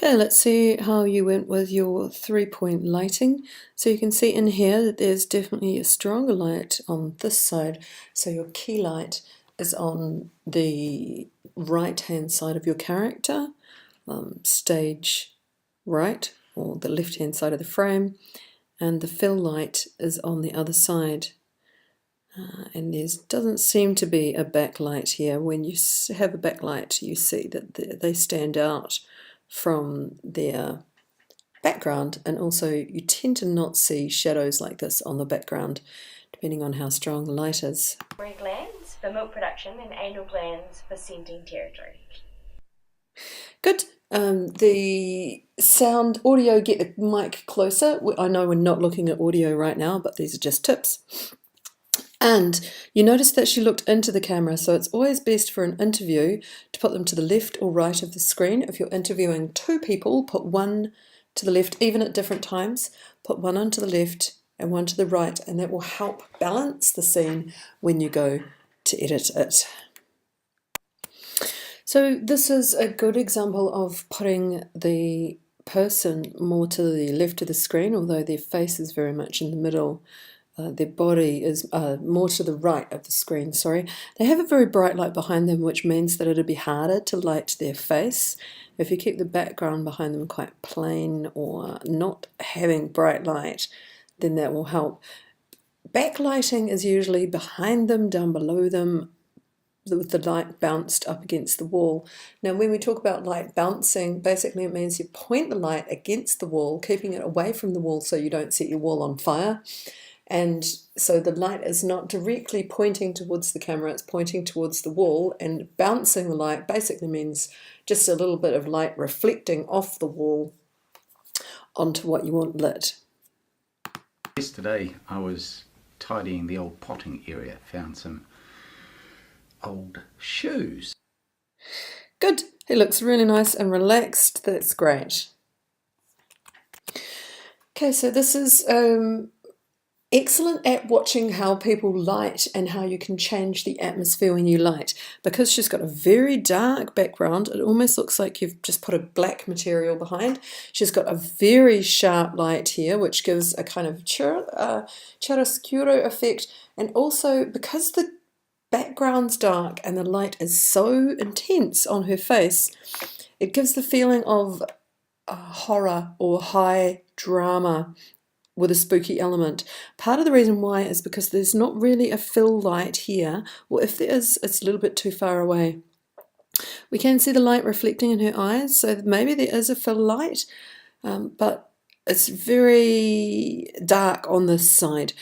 Okay, let's see how you went with your 3-point lighting. So you can see in here that there's definitely a stronger light on this side. So your key light is on the right-hand side of your character, stage right, or the left-hand side of the frame, and the fill light is on the other side. And there doesn't seem to be a backlight here. When you have a backlight, you see that they stand out from their background, and also you tend to not see shadows like this on the background, depending on how strong the light is. Glands for milk production and anal glands for scenting territory. Good. The sound, audio, get the mic closer. I know we're not looking at audio right now, but these are just tips. And you notice that she looked into the camera, so it's always best for an interview to put them to the left or right of the screen. If you're interviewing two people, put one to the left, even at different times. Put one onto the left and one to the right, and that will help balance the scene when you go to edit it. So this is a good example of putting the person more to the left of the screen, although their face is very much in the middle. Their body is more to the right of the screen, sorry. They have a very bright light behind them, which means that it'll be harder to light their face. If you keep the background behind them quite plain or not having bright light, then that will help. Backlighting is usually behind them, down below them, with the light bounced up against the wall. Now when we talk about light bouncing, basically it means you point the light against the wall, keeping it away from the wall so you don't set your wall on fire. And so the light is not directly pointing towards the camera, it's pointing towards the wall, and bouncing the light basically means just a little bit of light reflecting off the wall onto what you want lit. Yesterday I was tidying the old potting area, found some old shoes. Good, he looks really nice and relaxed, that's great. Okay, so this is excellent at watching how people light and how you can change the atmosphere when you light. Because she's got a very dark background, it almost looks like you've just put a black material behind. She's got a very sharp light here, which gives a kind of chiaroscuro effect. And also, because the background's dark and the light is so intense on her face, it gives the feeling of horror or high drama with a spooky element. Part of the reason why is because there's not really a fill light here, or if there is, it's a little bit too far away. We can see the light reflecting in her eyes, so maybe there is a fill light, but it's very dark on this side.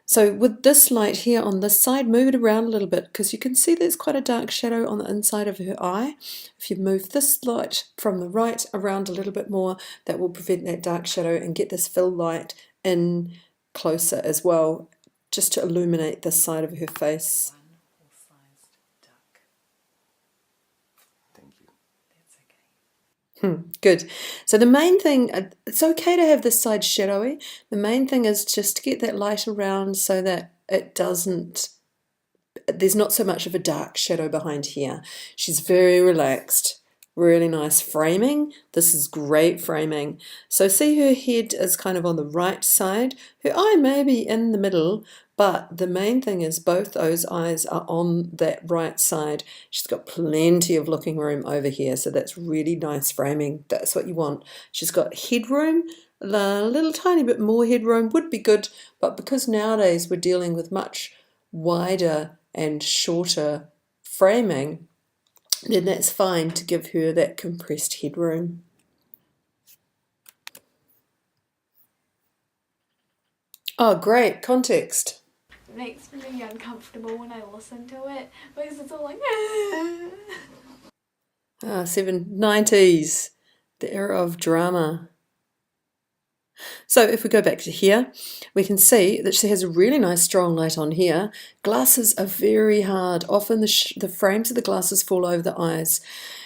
So with this light here on this side, move it around a little bit, because you can see there's quite a dark shadow on the inside of her eye. If you move this light from the right around a little bit more, that will prevent that dark shadow and get this fill light in closer as well, just to illuminate this side of her face. Thank you. Good. So the main thing, it's okay to have this side shadowy. The main thing is just to get that light around so that it doesn't, there's not so much of a dark shadow behind here. She's very relaxed. Really nice framing. This is great framing. So see, her head is kind of on the right side. Her eye may be in the middle, but the main thing is both those eyes are on that right side. She's got plenty of looking room over here, so that's really nice framing. That's what you want. She's got headroom. A little tiny bit more headroom would be good, but because nowadays we're dealing with much wider and shorter framing, then that's fine to give her that compressed headroom. Oh, great context. It makes me uncomfortable when I listen to it because it's all like 790s, the era of drama. So if we go back to here, we can see that she has a really nice strong light on here. Glasses are very hard. Often the frames of the glasses fall over the eyes.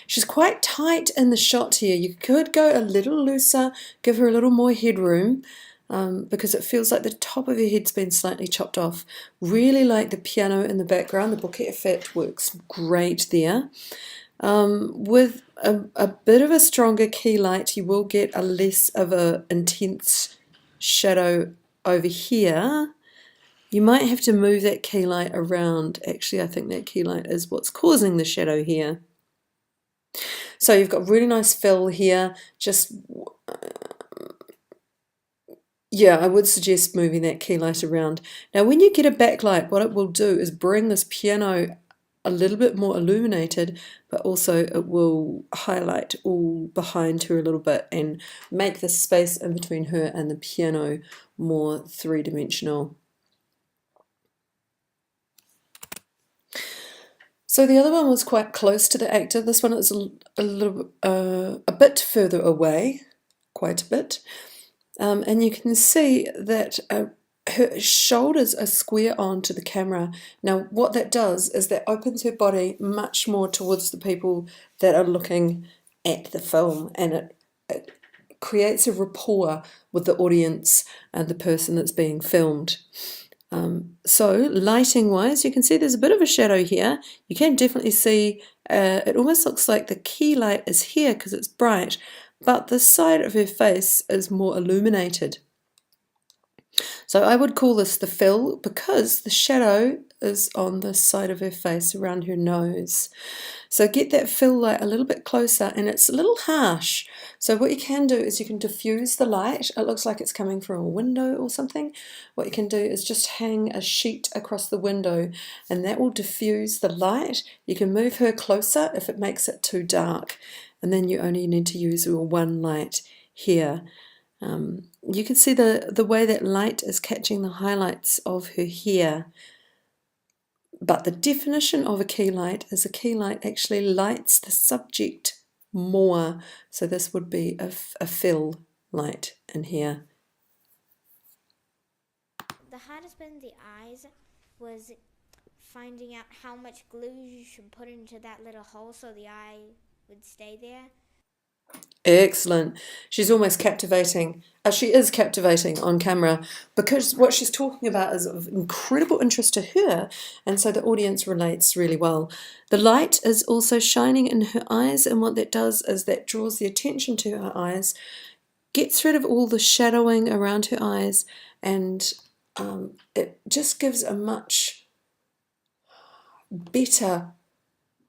She's quite tight in the shot here. You could go a little looser, give her a little more headroom, because it feels like the top of her head's been slightly chopped off. Really like the piano in the background. The bouquet effect works great there. With a bit of a stronger key light, you will get a less of a intense shadow over here. You might have to move that key light around. Actually, I think that key light is what's causing the shadow here. So you've got really nice fill here. Just, yeah, I would suggest moving that key light around. Now, when you get a backlight, what it will do is bring this piano a little bit more illuminated, but also it will highlight all behind her a little bit and make the space in between her and the piano more three-dimensional. So the other one was quite close to the actor. This one is a bit further away, quite a bit. And you can see that her shoulders are square onto the camera. Now, what that does is that opens her body much more towards the people that are looking at the film, and it creates a rapport with the audience and the person that's being filmed. So lighting wise, you can see there's a bit of a shadow here. You can definitely see it almost looks like the key light is here because it's bright, but the side of her face is more illuminated. So I would call this the fill because the shadow is on the side of her face around her nose. So get that fill light a little bit closer, and it's a little harsh. So what you can do is you can diffuse the light. It looks like it's coming from a window or something. What you can do is just hang a sheet across the window, and that will diffuse the light. You can move her closer if it makes it too dark, and then you only need to use your one light here. You can see the way that light is catching the highlights of her hair. But the definition of a key light is a key light actually lights the subject more. So this would be a fill light in here. The hardest bit in the eyes was finding out how much glue you should put into that little hole so the eye would stay there. Excellent. She's almost captivating. She is captivating on camera because what she's talking about is of incredible interest to her, and so the audience relates really well. The light is also shining in her eyes, and what that does is that draws the attention to her eyes, gets rid of all the shadowing around her eyes, and it just gives a much better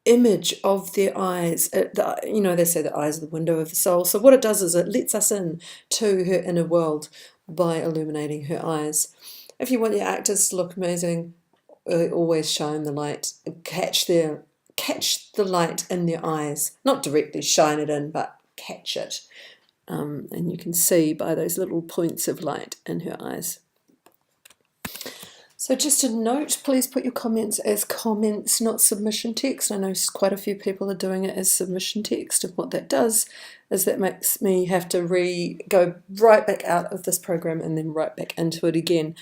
image of their eyes. You know, they say the eyes are the window of the soul. So what it does is it lets us in to her inner world by illuminating her eyes. If you want your actors to look amazing, always shine the light, catch the light in their eyes. Not directly shine it in, but catch it. And you can see by those little points of light in her eyes. So just a note, please put your comments as comments, not submission text. I know quite a few people are doing it as submission text, and what that does is that makes me have to go right back out of this program and then right back into it again.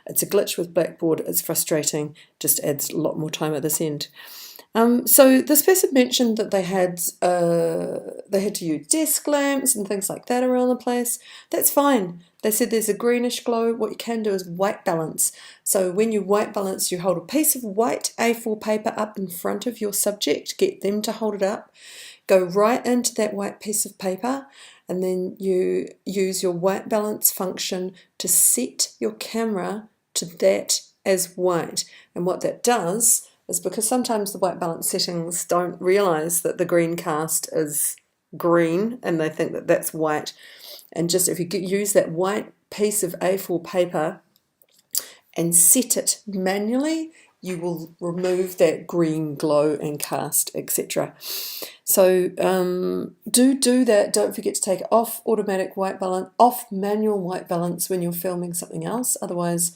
It's a glitch with Blackboard, it's frustrating, just adds a lot more time at this end. So this person mentioned that they had to use desk lamps and things like that around the place. That's fine. They said there's a greenish glow. What you can do is white balance. So when you white balance, you hold a piece of white A4 paper up in front of your subject, get them to hold it up, go right into that white piece of paper, and then you use your white balance function to set your camera to that as white. And what that does is, because sometimes the white balance settings don't realise that the green cast is green and they think that that's white, and just if you use that white piece of A4 paper and set it manually, you will remove that green glow and cast, etc. So do that. Don't forget to take off automatic white balance, off manual white balance when you're filming something else. Otherwise,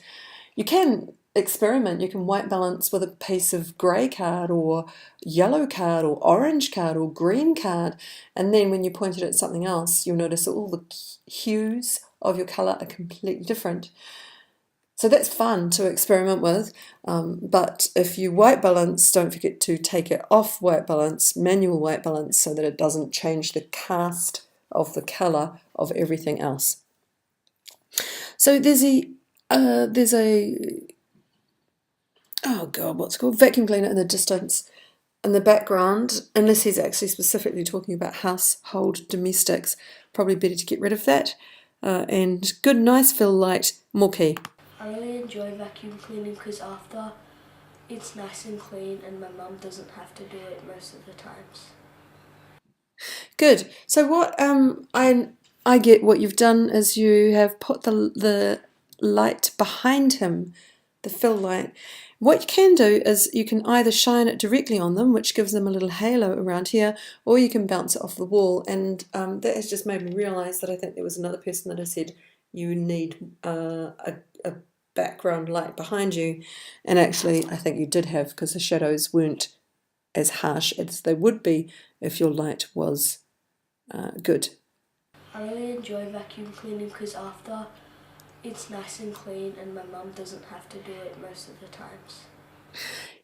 you can experiment. You can white balance with a piece of grey card or yellow card or orange card or green card, and then when you point it at something else, you'll notice all the hues of your colour are completely different. So that's fun to experiment with, but if you white balance, don't forget to take it off white balance, manual white balance, so that it doesn't change the cast of the colour of everything else. So there's a oh god, what's it called? Vacuum cleaner in the distance. in the background, unless he's actually specifically talking about household domestics, probably better to get rid of that. And good, nice fill light, more key. I really enjoy vacuum cleaning because after it's nice and clean and my mum doesn't have to do it most of the times. Good. So what I get what you've done is you have put the light behind him, the fill light. What you can do is you can either shine it directly on them, which gives them a little halo around here, or you can bounce it off the wall. And that has just made me realise that I think there was another person that has said you need a background light behind you. And actually, I think you did have, because the shadows weren't as harsh as they would be if your light was good. I really enjoy vacuum cleaning because after it's nice and clean and my mum doesn't have to do it most of the times.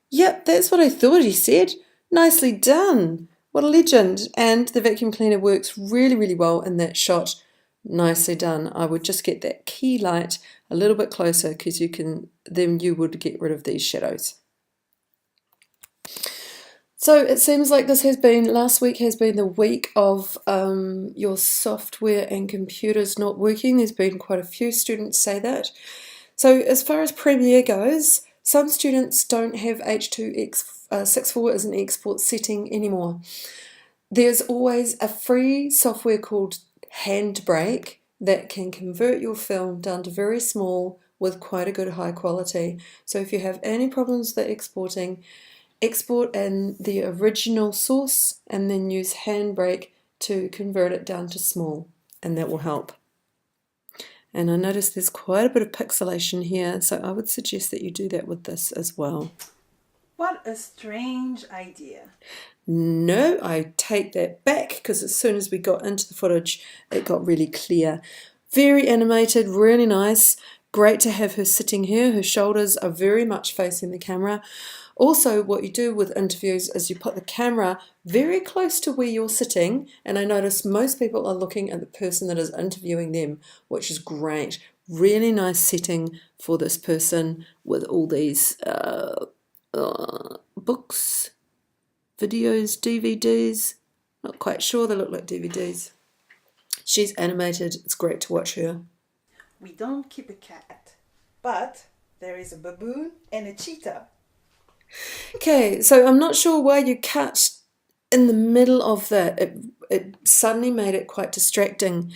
Yep, that's what I thought he said. Nicely done. What a legend. And the vacuum cleaner works really, really well in that shot. Nicely done. I would just get that key light a little bit closer because then you would get rid of these shadows. So it seems like last week has been the week of your software and computers not working. There's been quite a few students say that. So as far as Premiere goes, some students don't have H.264 as an export setting anymore. There's always a free software called Handbrake that can convert your film down to very small with quite a good high quality. So if you have any problems with exporting, export in the original source and then use Handbrake to convert it down to small, and that will help. And I notice there's quite a bit of pixelation here, so I would suggest that you do that with this as well. What a strange idea. No, I take that back, because as soon as we got into the footage, it got really clear. Very animated, really nice. Great to have her sitting here. Her shoulders are very much facing the camera. Also, what you do with interviews is you put the camera very close to where you're sitting, and I notice most people are looking at the person that is interviewing them, which is great. Really nice setting for this person with all these books, videos, DVDs. Not quite sure, they look like DVDs. She's animated, it's great to watch her. We don't keep a cat, but there is a baboon and a cheetah. Okay, so I'm not sure why you cut in the middle of that. It suddenly made it quite distracting.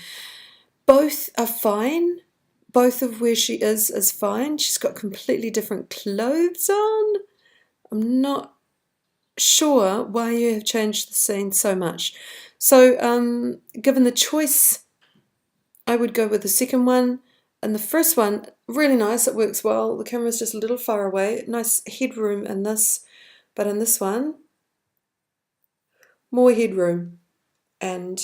Both are fine. Both of where she is fine. She's got completely different clothes on. I'm not sure why you have changed the scene so much. So, given the choice, I would go with the second one. And the first one, really nice, it works well. The camera's just a little far away. Nice headroom in this. But in this one, more headroom. And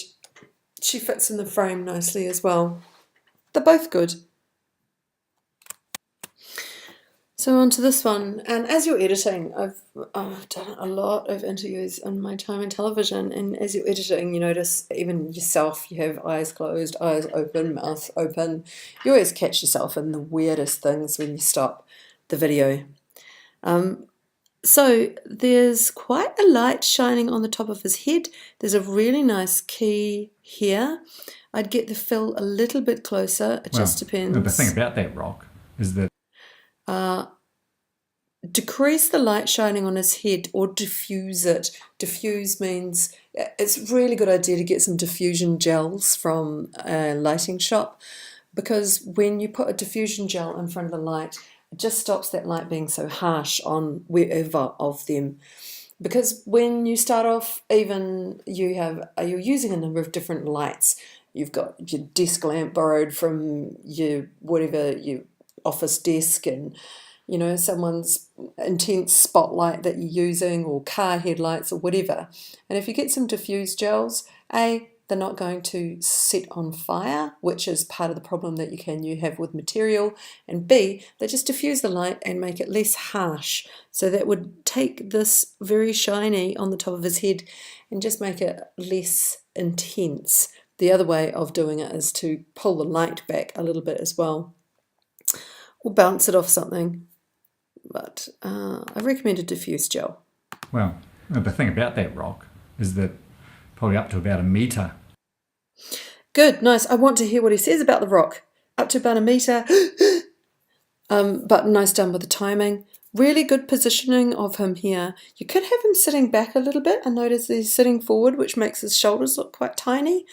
she fits in the frame nicely as well. They're both good. So on to this one, and as you're editing, I've done a lot of interviews in my time in television, and as you're editing you notice even yourself, you have eyes closed, eyes open, mouth open. You always catch yourself in the weirdest things when you stop the video. So there's quite a light shining on the top of his head. There's a really nice key here. I'd get the fill a little bit closer, it just depends. The thing about that rock is that decrease the light shining on his head or diffuse it. Diffuse means it's a really good idea to get some diffusion gels from a lighting shop, because when you put a diffusion gel in front of the light, it just stops that light being so harsh on wherever of them. Because when you start off, even you're using a number of different lights. You've got your desk lamp borrowed from your office desk, and someone's intense spotlight that you're using, or car headlights or whatever. And if you get some diffuse gels, A, they're not going to set on fire, which is part of the problem that you have with material, and B, they just diffuse the light and make it less harsh. So that would take this very shiny on the top of his head and just make it less intense. The other way of doing it is to pull the light back a little bit as well, or bounce it off something. But I recommend a diffuse gel. well, the thing about that rock is that probably up to about 1 metre. Good, nice. I want to hear what he says about the rock. Up to about 1 metre. But nice done with the timing. Really good positioning of him here. You could have him sitting back a little bit. I notice he's sitting forward, which makes his shoulders look quite tiny.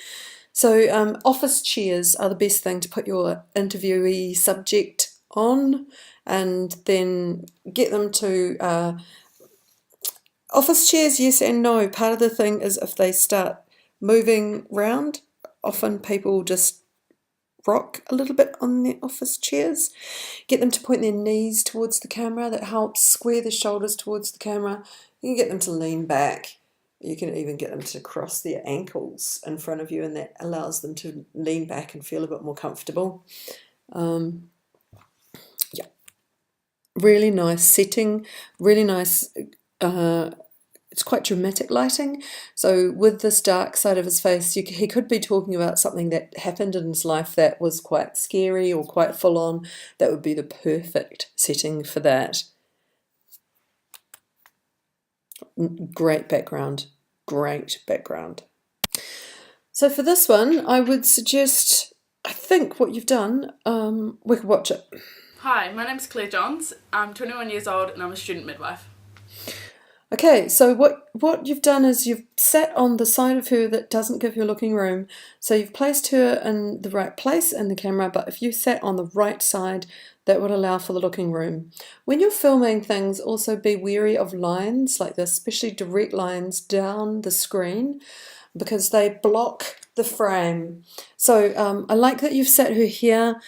So office chairs are the best thing to put your interviewee subject on, and then get them to... office chairs, yes and no. Part of the thing is if they start moving round, often people just rock a little bit on their office chairs. Get them to point their knees towards the camera. That helps. Square the shoulders towards the camera. You can get them to lean back. You can even get them to cross their ankles in front of you, and that allows them to lean back and feel a bit more comfortable. Yeah, really nice setting, really nice. It's quite dramatic lighting. So with this dark side of his face, he could be talking about something that happened in his life that was quite scary or quite full on. That would be the perfect setting for that. Great background, great background. So for this one, I would suggest, I think what you've done, we could watch it. Hi, my name's Claire Johns. I'm 21 years old and I'm a student midwife. Okay, so what you've done is you've sat on the side of her that doesn't give her looking room. So you've placed her in the right place in the camera, but if you sat on the right side, that would allow for the looking room. When you're filming things, also be wary of lines like this, especially direct lines down the screen, because they block the frame. So I like that you've sat her here.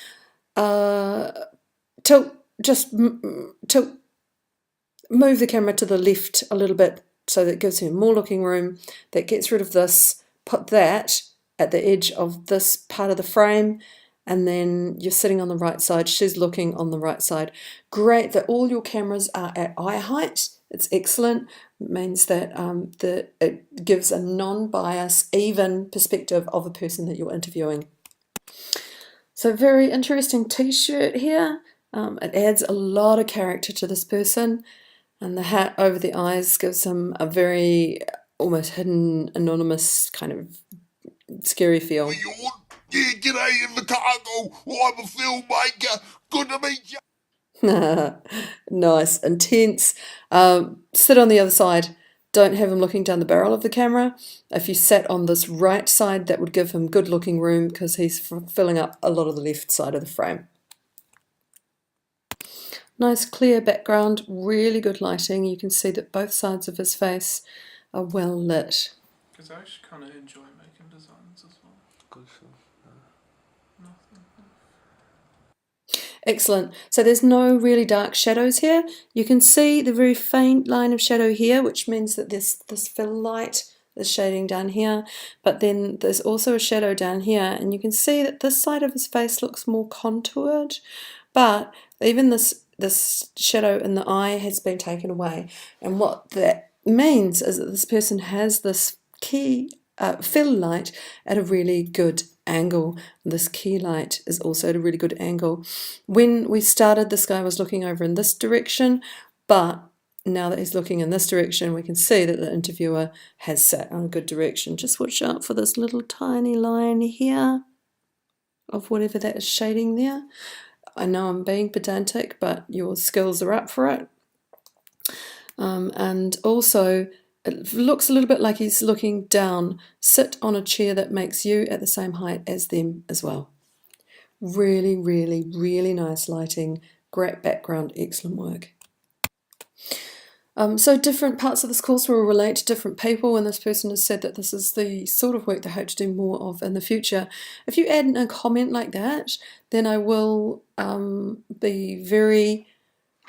Move the camera to the left a little bit so that gives her more looking room. That gets rid of this. Put that at the edge of this part of the frame, and then you're sitting on the right side. She's looking on the right side. Great that all your cameras are at eye height. It's excellent. It means that it gives a non-bias, even perspective of the person that you're interviewing. So very interesting t-shirt here. It adds a lot of character to this person. And the hat over the eyes gives him a very almost hidden, anonymous kind of scary feel. Yeah, g'day Invercargill. I'm a filmmaker. Good to meet you. Nice, intense. Sit on the other side. Don't have him looking down the barrel of the camera. If you sat on this right side, that would give him good looking room because he's filling up a lot of the left side of the frame. Nice clear background, really good lighting. You can see that both sides of his face are well lit. Because I actually kind of enjoy making designs as well. Good Excellent. So there's no really dark shadows here. You can see the very faint line of shadow here, which means that this fill light is shading down here. But then there's also a shadow down here, and you can see that this side of his face looks more contoured. But even this shadow in the eye has been taken away, and what that means is that this person has this key fill light at a really good angle. This key light is also at a really good angle. When we started, this guy was looking over in this direction, but now that he's looking in this direction, we can see that the interviewer has sat on a good direction. Just watch out for this little tiny line here of whatever that is shading there. I know I'm being pedantic, but your skills are up for it. And also, it looks a little bit like he's looking down. Sit on a chair that makes you at the same height as them as well. Really, really, really nice lighting. Great background. Excellent work. So different parts of this course will relate to different people, and this person has said that this is the sort of work they hope to do more of in the future. If you add in a comment like that, then I will be very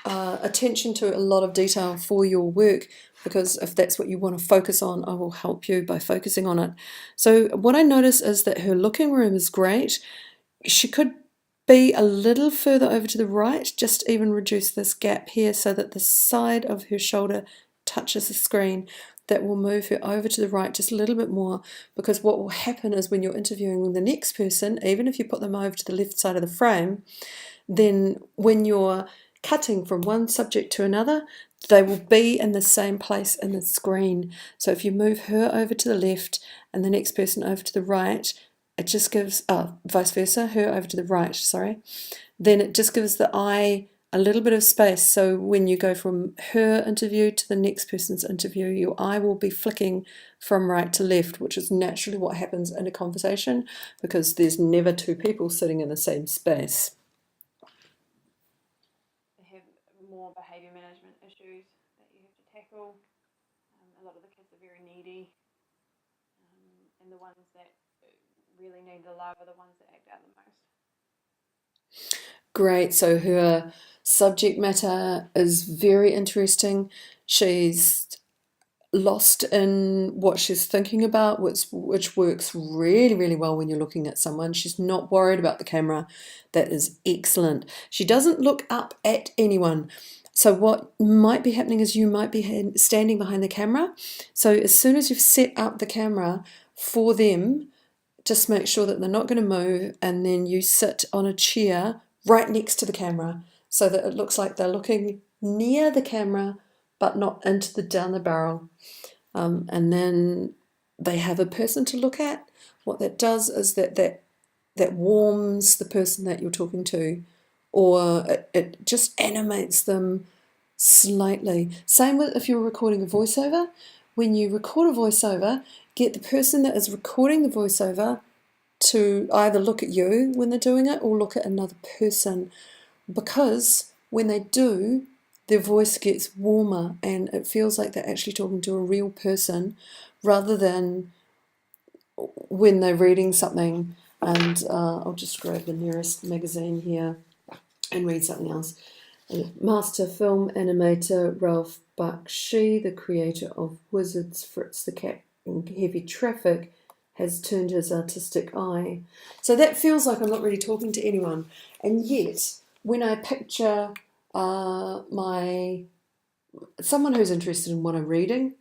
attention to a lot of detail for your work, because if that's what you want to focus on, I will help you by focusing on it. So what I notice is that her looking room is great. She could be a little further over to the right, just even reduce this gap here so that the side of her shoulder touches the screen. That will move her over to the right just a little bit more, because what will happen is when you're interviewing the next person, even if you put them over to the left side of the frame, then when you're cutting from one subject to another, they will be in the same place in the screen. So if you move her over to the left and the next person over to the right, it just gives, vice versa, her over to the right, sorry, then it just gives the eye a little bit of space. So when you go from her interview to the next person's interview, your eye will be flicking from right to left, which is naturally what happens in a conversation because there's never two people sitting in the same space. They have more behaviour management issues that you have to tackle. A lot of the kids are very needy, and the ones that really need the love are the ones that act out the most. Great, so her subject matter is very interesting. She's lost in what she's thinking about, which works really, really well when you're looking at someone. She's not worried about the camera. That is excellent. She doesn't look up at anyone. So what might be happening is you might be standing behind the camera. So as soon as you've set up the camera for them, just make sure that they're not going to move, and then you sit on a chair right next to the camera so that it looks like they're looking near the camera but not down the barrel. And then they have a person to look at. What that does is that warms the person that you're talking to, or it just animates them slightly. Same with if you're recording a voiceover. When you record a voiceover, get the person that is recording the voiceover to either look at you when they're doing it or look at another person, because when they do, their voice gets warmer and it feels like they're actually talking to a real person rather than when they're reading something. And I'll just grab the nearest magazine here and read something else. Master film animator Ralph Bakshi, the creator of Wizards, Fritz the Cat and Heavy Traffic, has turned his artistic eye. So that feels like I'm not really talking to anyone. And yet, when I picture someone who's interested in what I'm reading,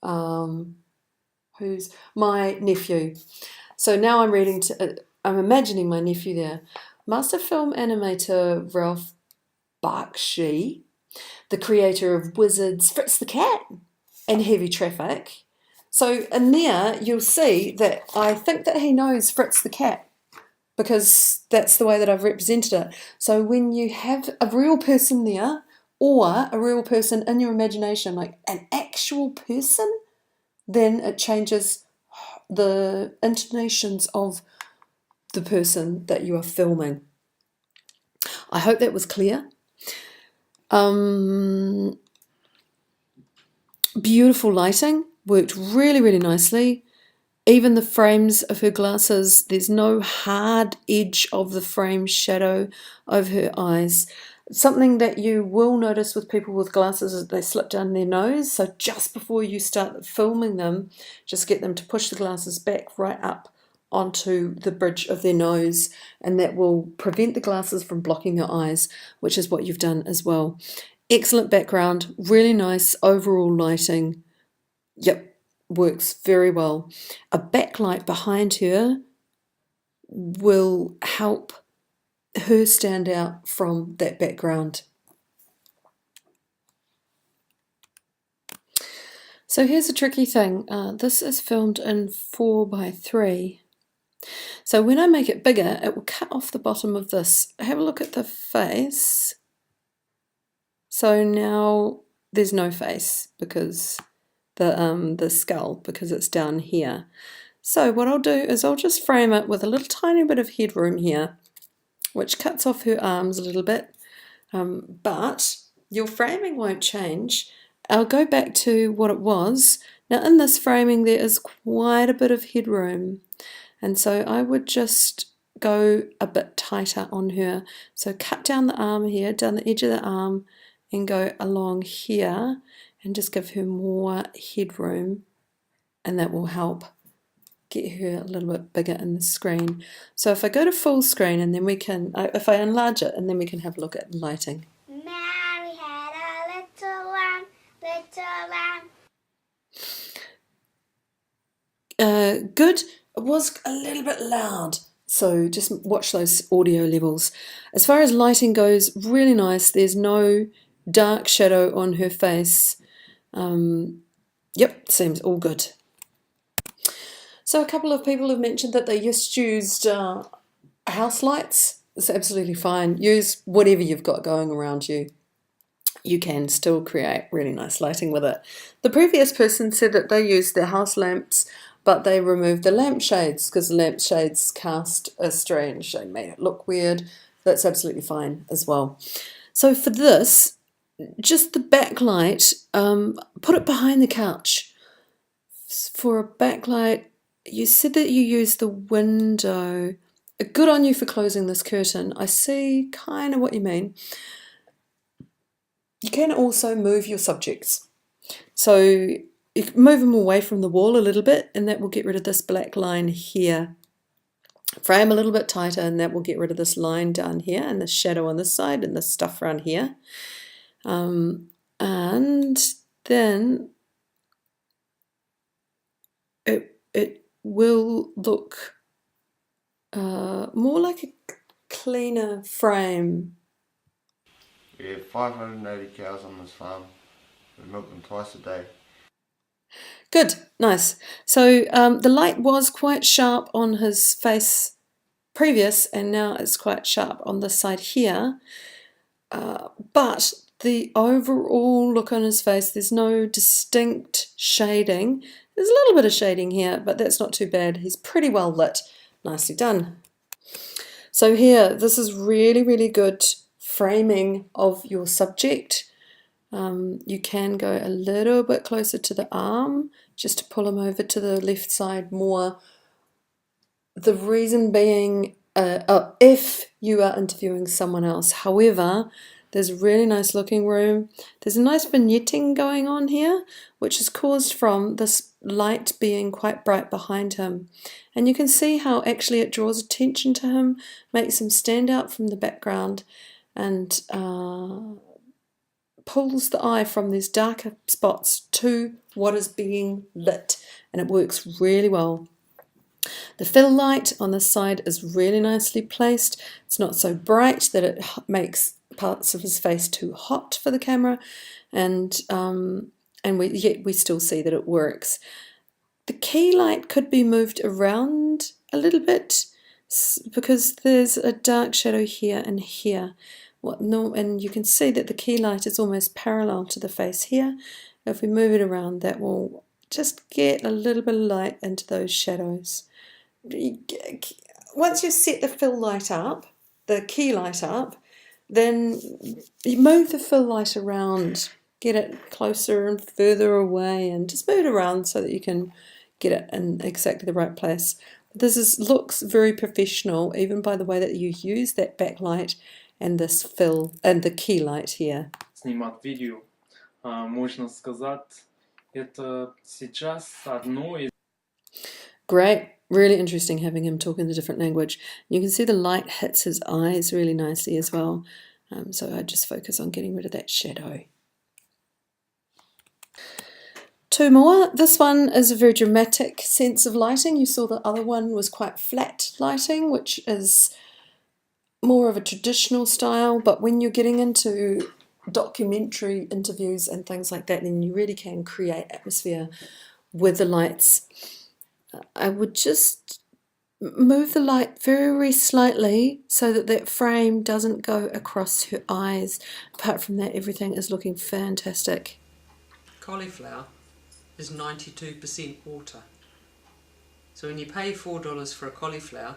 who's my nephew. So now I'm imagining my nephew there. Master film animator Ralph Bakshi, the creator of Wizards, Fritz the Cat and Heavy Traffic. So in there, you'll see that I think that he knows Fritz the Cat because that's the way that I've represented it. So when you have a real person there or a real person in your imagination, like an actual person, then it changes the intonations of the person that you are filming. I hope that was clear. Beautiful lighting, worked really, really nicely. Even the frames of her glasses, there's no hard edge of the frame shadow over her eyes. Something that you will notice with people with glasses is they slip down their nose. So just before you start filming them, just get them to push the glasses back right up onto the bridge of their nose, and that will prevent the glasses from blocking their eyes, which is what you've done as well. Excellent background, really nice overall lighting. Yep, works very well. A backlight behind her will help her stand out from that background. So here's a tricky thing. This is filmed in 4:3. So when I make it bigger, it will cut off the bottom of this. Have a look at the face. So now there's no face because the skull, because it's down here. So what I'll do is I'll just frame it with a little tiny bit of headroom here, which cuts off her arms a little bit, but your framing won't change. I'll go back to what it was. Now in this framing there is quite a bit of headroom, and so I would just go a bit tighter on her. So cut down the arm here, down the edge of the arm, and go along here and just give her more headroom, and that will help get her a little bit bigger in the screen. So if I go to full screen and then we can, if I enlarge it and then we can have a look at lighting. Mary had a little lamb, little lamb. Good. It was a little bit loud, so just watch those audio levels. As far as lighting goes, really nice. There's no dark shadow on her face. Yep, seems all good. So a couple of people have mentioned that they just used house lights. It's absolutely fine. Use whatever you've got going around you. You can still create really nice lighting with it. The previous person said that they used their house lamps, but they removed the lampshades because the lampshades cast a strange, they made it look weird. That's absolutely fine as well. So for this, just the backlight, put it behind the couch. For a backlight, you said that you used the window. Good on you for closing this curtain. I see kind of what you mean. You can also move your subjects. So you can move them away from the wall a little bit, and that will get rid of this black line here. Frame a little bit tighter, and that will get rid of this line down here, and the shadow on this side, and this stuff around here. And then it will look more like a cleaner frame. We have 580 cows on this farm. We milk them twice a day. Good, nice. So the light was quite sharp on his face previous, and now it's quite sharp on this side here. But the overall look on his face, there's no distinct shading. There's a little bit of shading here, but that's not too bad. He's pretty well lit. Nicely done. So here, this is really, really good framing of your subject. You can go a little bit closer to the arm just to pull him over to the left side more. The reason being, if you are interviewing someone else. However, there's a really nice looking room. There's a nice vignetting going on here, which is caused from this light being quite bright behind him. And you can see how actually it draws attention to him, makes him stand out from the background, and pulls the eye from these darker spots to what is being lit, and it works really well. The fill light on this side is really nicely placed. It's not so bright that it makes parts of his face too hot for the camera, and yet we still see that it works. The key light could be moved around a little bit because there's a dark shadow here and here. And you can see that the key light is almost parallel to the face here. If we move it around, that will just get a little bit of light into those shadows. Once you set the fill light up, the key light up, then you move the fill light around, get it closer and further away, and just move it around so that you can get it in exactly the right place. This looks very professional, even by the way that you use that backlight and this fill and the key light here. Снимать видео, можно сказать, это сейчас одно из. Great, really interesting having him talk in a different language. You can see the light hits his eyes really nicely as well. So I just focus on getting rid of that shadow. Two more. This one is a very dramatic sense of lighting. You saw the other one was quite flat lighting, which is more of a traditional style, but when you're getting into documentary interviews and things like that, then you really can create atmosphere with the lights. I would just move the light very slightly so that that frame doesn't go across her eyes. Apart from that, everything is looking fantastic. Cauliflower is 92% water. So when you pay $4 for a cauliflower,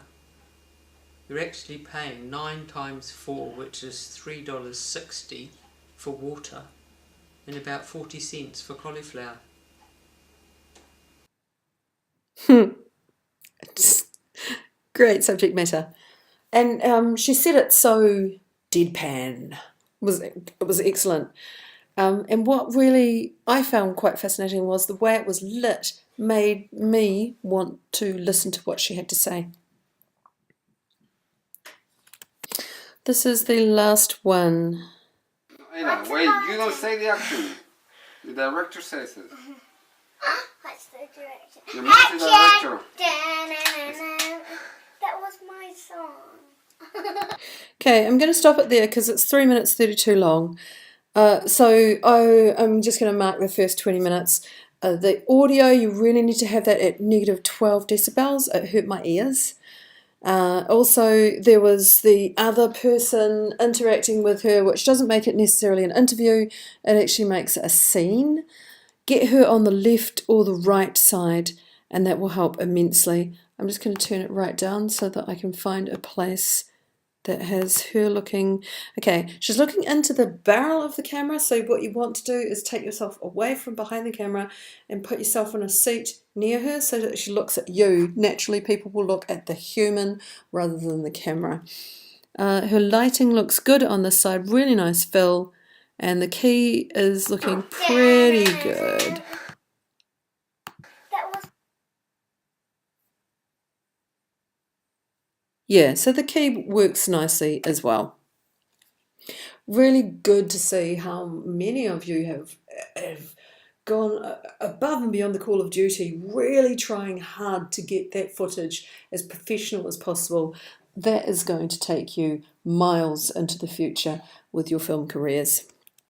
you're actually paying 9 times 4, which is $3.60 for water, and about 40 cents for cauliflower. Great subject matter. And she said it so deadpan. It was excellent. And what really I found quite fascinating was the way it was lit made me want to listen to what she had to say. This is the last one. Anna, wait, you don't say the action. The director says it. What's the direction? You're the director. That was my song. Okay, I'm going to stop it there because it's 3 minutes 32 long. I'm just going to mark the first 20 minutes. The audio, you really need to have that at negative 12 decibels. It hurt my ears. Also, there was the other person interacting with her, which doesn't make it necessarily an interview. It actually makes it a scene. Get her on the left or the right side, and that will help immensely. I'm just going to turn it right down so that I can find a place that has her looking. Okay, she's looking into the barrel of the camera, so what you want to do is take yourself away from behind the camera and put yourself in a seat near her so that she looks at you. Naturally, people will look at the human rather than the camera. Her lighting looks good on this side, really nice fill, and the key is looking pretty good. Yeah, so the key works nicely as well. Really good to see how many of you have gone above and beyond the call of duty, really trying hard to get that footage as professional as possible. That is going to take you miles into the future with your film careers.